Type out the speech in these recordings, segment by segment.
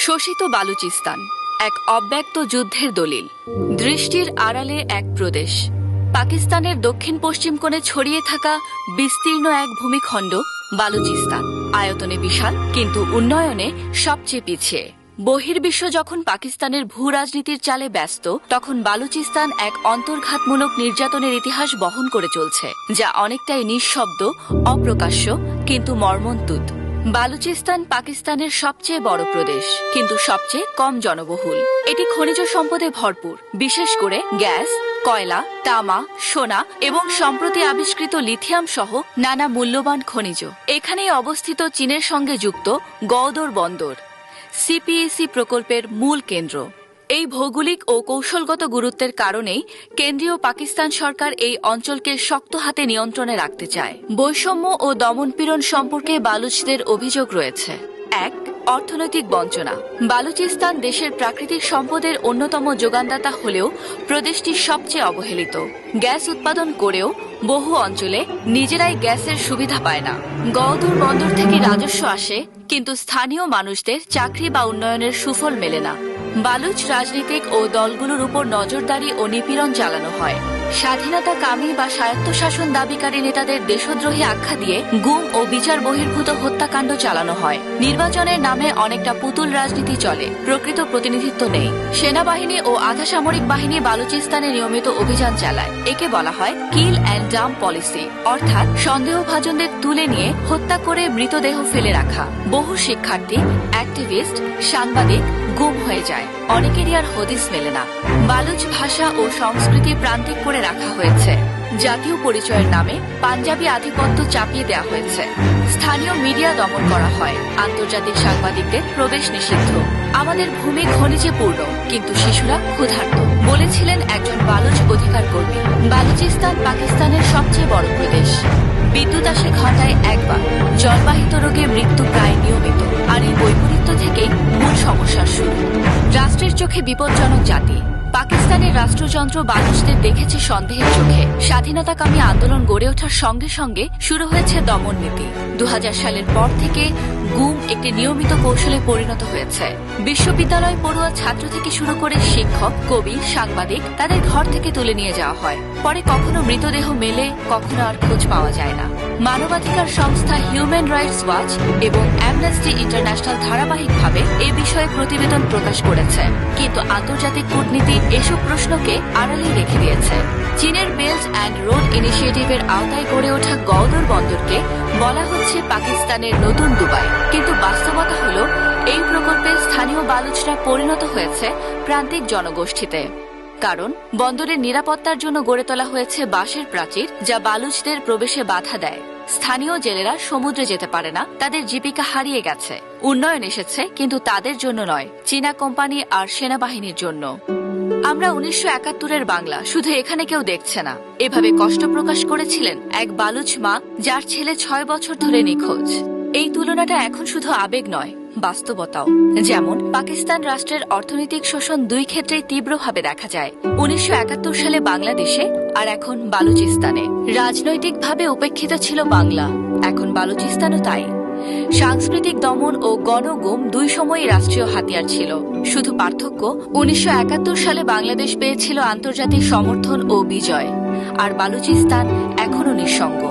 শোষিত বালুচিস্তান এক অব্যক্ত যুদ্ধের দলিল। দৃষ্টির আড়ালে এক প্রদেশ, পাকিস্তানের দক্ষিণ পশ্চিম কোণে ছড়িয়ে থাকা বিস্তীর্ণ এক ভূমিখণ্ড বালুচিস্তান। আয়তনে বিশাল, কিন্তু উন্নয়নে সবচেয়ে পিছিয়ে। বহির্বিশ্ব যখন পাকিস্তানের ভূ রাজনীতির চালে ব্যস্ত, তখন বালুচিস্তান এক অন্তর্ঘাতমূলক নির্যাতনের ইতিহাস বহন করে চলছে, যা অনেকটাই নিঃশব্দ, অপ্রকাশ্য, কিন্তু মর্মন্তুদ। বালুচিস্তান পাকিস্তানের সবচেয়ে বড় প্রদেশ, কিন্তু সবচেয়ে কম জনবহুল। এটি খনিজ সম্পদে ভরপুর, বিশেষ করে গ্যাস, কয়লা, তামা, সোনা এবং সম্প্রতি আবিষ্কৃত লিথিয়াম সহ নানা মূল্যবান খনিজ। এখানেই অবস্থিত চীনের সঙ্গে যুক্ত গওদর বন্দর, সিপিইসি প্রকল্পের মূল কেন্দ্র। এই ভৌগোলিক ও কৌশলগত গুরুত্বের কারণেই কেন্দ্রীয় পাকিস্তান সরকার এই অঞ্চলকে শক্ত হাতে নিয়ন্ত্রণে রাখতে চায়। বৈষম্য ও দমনপীড়ন সম্পর্কে বালুচদের অভিযোগ রয়েছে। ১. অর্থনৈতিক বঞ্চনা। বালুচিস্তান দেশের প্রাকৃতিক সম্পদের অন্যতম যোগানদাতা হলেও প্রদেশটি সবচেয়ে অবহেলিত। গ্যাস উৎপাদন করেও বহু অঞ্চলে নিজেরাই গ্যাসের সুবিধা পায় না। গওদর বন্দর থেকে রাজস্ব আসে, কিন্তু স্থানীয় মানুষদের চাকরি বা উন্নয়নের সুফল মেলে না। বালুচ রাজনীতিক ও দলগুলোর উপর নজরদারি ও নিপীড়ন চালানো হয়। স্বাধীনতাকামী বা স্বায়ত্তশাসন দাবিকারী নেতাদের দেশদ্রোহী আখ্যা দিয়ে গুম ও বিচার বহির্ভূত হত্যাকাণ্ড চালানো হয়। নির্বাচনের নামে অনেকটা পুতুল রাজনীতি চলে, প্রকৃত প্রতিনিধিত্ব নেই। সেনাবাহিনী ও আধা সামরিক বাহিনী বালুচিস্তানে নিয়মিত অভিযান চালায়। একে বলা হয় কিল অ্যান্ড ডাম্প পলিসি, অর্থাৎ সন্দেহভাজনদের তুলে নিয়ে হত্যা করে মৃতদেহ ফেলে রাখা। বহু শিক্ষার্থী, অ্যাক্টিভিস্ট, সাংবাদিক গুম হয়ে যায়। অনেকেরই আর হদিস মেলে না। বালুচ ভাষা ও সংস্কৃতি প্রান্তিক করে রাখা হয়েছে। জাতীয় পরিচয়ের নামে পাঞ্জাবি আধিপত্য চাপিয়ে দেওয়া হয়েছে। স্থানীয় মিডিয়া দমন করা হয়। আন্তর্জাতিক সাংবাদিকদের প্রবেশ নিষিদ্ধ। আমাদের ভূমি খনিজে পূর্ণ, কিন্তু শিশুরা ক্ষুধার্ত, বলেছিলেন একজন বালুচ অধিকার কর্মী। বালুচিস্তান পাকিস্তানের সবচেয়ে বড় প্রদেশ। বিদ্যুৎ আসে ঘন্টায় একবার। জলবাহিত রোগে মৃত্যু প্রায় নিয়মিত। আর এই বৈপরীত্য থেকেই মূল সমস্যার শুরু। রাষ্ট্রের চোখে বিপজ্জনক জাতি। পাকিস্তানের রাষ্ট্রযন্ত্র বালুচদের দেখেছে সন্দেহের চোখে। স্বাধীনতাকামী আন্দোলন গড়ে ওঠার সঙ্গে সঙ্গে শুরু হয়েছে দমন নীতি। ২০০০ সালের পর থেকে গুম একটি নিয়মিত কৌশলে পরিণত হয়েছে। বিশ্ববিদ্যালয় পড়ুয়া ছাত্র থেকে শুরু করে শিক্ষক, কবি, সাংবাদিক তাদের ঘর থেকে তুলে নিয়ে যাওয়া হয়। পরে কখনো মৃতদেহ মেলে, কখনো আর খোঁজ পাওয়া যায় না। মানবাধিকার সংস্থা হিউম্যান রাইটস ওয়াচ এবং অ্যামনেস্টি ইন্টারন্যাশনাল ধারাবাহিকভাবে এ বিষয়ে প্রতিবেদন প্রকাশ করেছে, কিন্তু আন্তর্জাতিক কূটনীতি এসব প্রশ্নকে আড়ালে রেখে দিয়েছে। চীনের বেল্ট অ্যান্ড রোড ইনিশিয়েটিভের আওতায় গড়ে ওঠা গওদর বন্দরকে বলা হচ্ছে পাকিস্তানের নতুন দুবাই, কিন্তু বাস্তবতা হল এই প্রকল্পে স্থানীয় বালুচরা পরিণত হয়েছে প্রান্তিক জনগোষ্ঠীতে। কারণ বন্দরের নিরাপত্তার জন্য গড়ে তোলা হয়েছে বাঁশের প্রাচীর, যা বালুচদের প্রবেশে বাধা দেয়। স্থানীয় জেলেরা সমুদ্রে যেতে পারে না, তাদের জীবিকা হারিয়ে গেছে। উন্নয়ন এসেছে, কিন্তু তাদের জন্য নয়, চীনা কোম্পানি আর সেনাবাহিনীর জন্য। আমরা ১৯৭১-এর বাংলা, শুধু এখানে কেউ দেখছে না, এভাবে কষ্ট প্রকাশ করেছিলেন এক বালুচ মা যার ছেলে ৬ বছর ধরে নিখোঁজ। এই তুলনাটা এখন শুধু আবেগ নয়, বাস্তবতাও। যেমন পাকিস্তান রাষ্ট্রের অর্থনৈতিক শোষণ দুই ক্ষেত্রেই তীব্রভাবে দেখা যায়। ১৯৭১ সালে বাংলাদেশে, আর এখন বালুচিস্তানে। রাজনৈতিকভাবে উপেক্ষিত ছিল বাংলা, এখন বালুচিস্তানও তাই। সাংস্কৃতিক দমন ও গণগুম দুই সময়ই রাষ্ট্রীয় হাতিয়ার ছিল। শুধু পার্থক্য, ১৯৭১ সালে বাংলাদেশ পেয়েছিল আন্তর্জাতিক সমর্থন ও বিজয়, আর বালুচিস্তান এখনো নিঃসঙ্গ।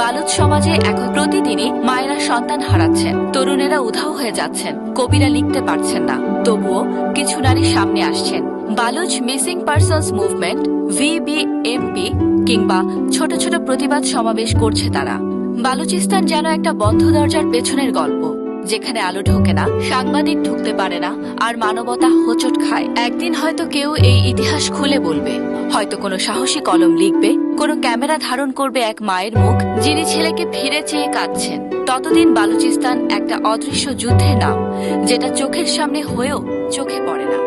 বালুচ সমাজে এখন প্রতিদিনই মায়েরা সন্তান হারাচ্ছেন, তরুণেরা উধাও হয়ে যাচ্ছেন, কবিরা লিখতে পারছেন না। তবুও কিছু নারী সামনে আসছেন। Baloch missing persons movement, VBMP, কিংবা ছোট ছোট প্রতিবাদ সমাবেশ করছে তারা। বালুচিস্তান যেন একটা বন্ধ দরজার পেছনের গল্প, যেখানে আলো ঢোকে না, সাংবাদিক ঢুকতে পারে না, আর মানবতা হোঁচট খায়। একদিন হয়তো কেউ এই ইতিহাস খুলে বলবে, হয়তো কোনো সাহসী কলম লিখবে, কোনো ক্যামেরা ধারণ করবে এক মায়ের মুখ যিনি ছেলেকে ফিরে চেয়ে কাঁদছেন। ততদিন বালুচিস্তান একটা অদৃশ্য যুদ্ধের নাম, যেটা চোখের সামনে হয়েও চোখে পড়ে না।